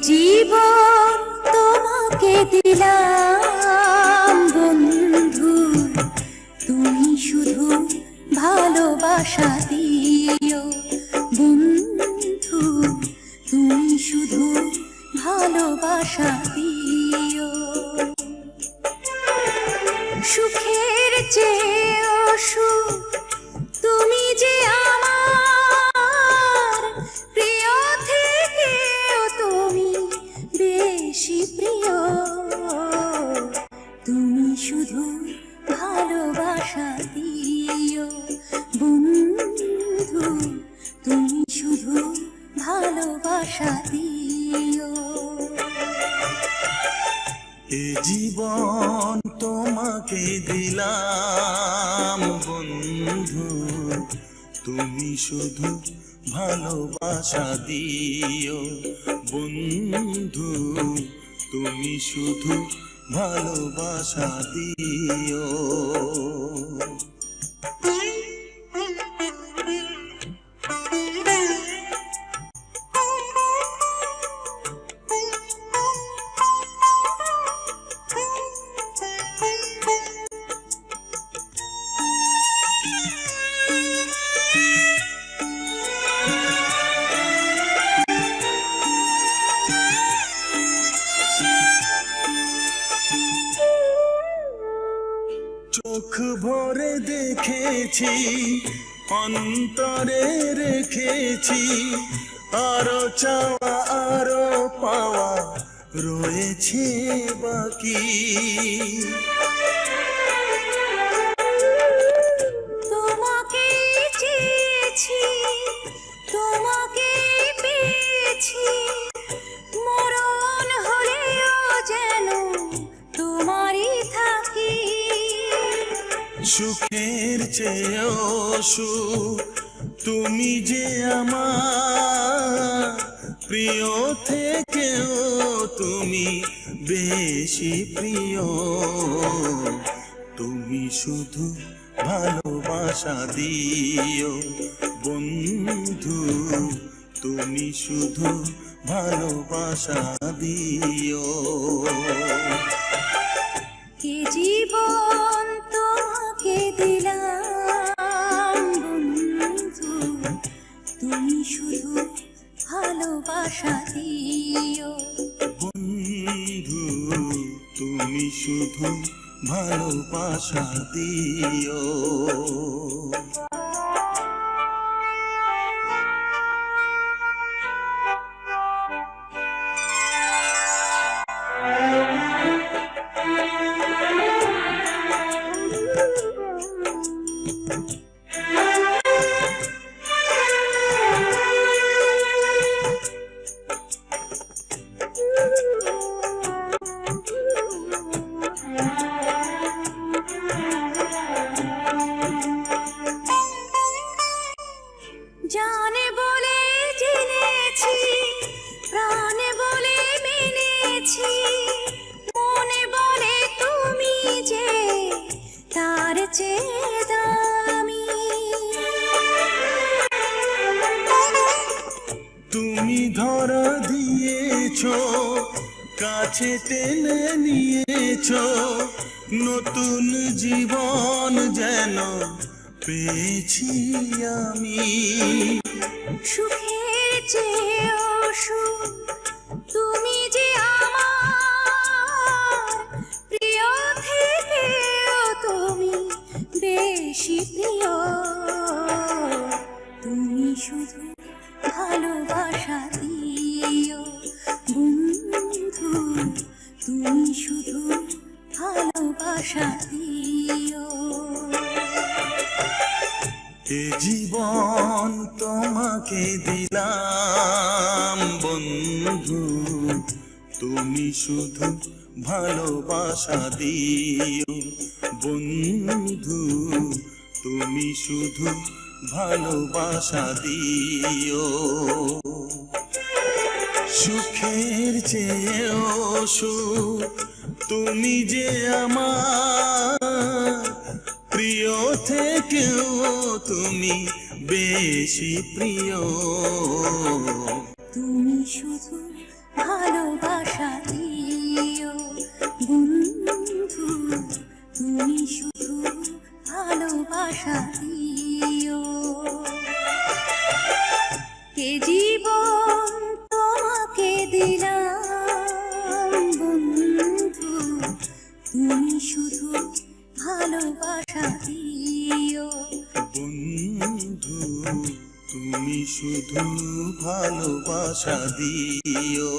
জীবন তোমাকে দিলাম বন্ধু, তুমি শুধু ভালোবাসা দিও বন্ধু, তুমি শুধু ভালোবাসা দিও। সুখের চেয়েও সুখ তুমি যে আমার প্রিয় থেকেও তুমি বেশি প্রিয়, তুমি শুধু ভালোবাসা দিও বন্ধু, তুমি শুধু ভালোবাসা দিও। এ জীবন তোমাকে দিলাম বন্ধু, তুমি শুধু ভালোবাসা দিও বন্ধু, তুমি শুধু ভালোবাসা দিও। চোখ ভরে দেখেছি, অন্তরে রেখেছি, আরো চাওয়া আরো পাওয়া রয়েছে বাকি। তোমাকে চেয়েছি, তোমাকে পেয়েছি, মরণ হলেও যেন তোমারই থাকি। সুখের চেয়েও সুখ তুমি যে আমার প্রিয় থেকেও তুমি বেশি প্রিয়, তুমি শুধু ভালোবাসা দিও বন্ধু, তুমি শুধু ভালোবাসা দিও। এ জীবন তোমাকে দিলাম বন্ধু, তুমি শুধু ভালোবাসা দিও বন্ধু, তুমি শুধু ভালোবাসা দিও। জানে বলে জেনেছি, প্রাণে বলে মেনেছি, মনে বলে তুমি যে তার চেয়ে দামি। তুমি ধরা দিয়েছো, কাছে টেনে নিয়েছো, নতুন জীবন যেন পেয়েছি আমি। সুখের চেয়েও সুখ তুমি যে আমার প্রিয় থেকেও তুমি বেশি প্রিয়, তুমি শুধু ভালোবাসা দিও বন্ধু, তুমি শুধু ভালোবাসা দিও। এ জীবন তোমাকে দিলাম বন্ধু, তুমি শুধু ভালোবাসা দিও বন্ধু, তুমি শুধু ভালোবাসা দিও। সুখের চেয়েও সুখ তুমি যে আমার, প্রিয় থেকেও তুমি বেশি প্রিয়। তুমি শুধু ভালোবাসা দিও বন্ধু, তুমি শুধু ভালোবাসা দিও। এ জীবন তোমাকে দিলাম বন্ধু, তুমি শুধু ভালোবাসা দিও বন্ধু, তুমি শুধু ভালোবাসা দিও।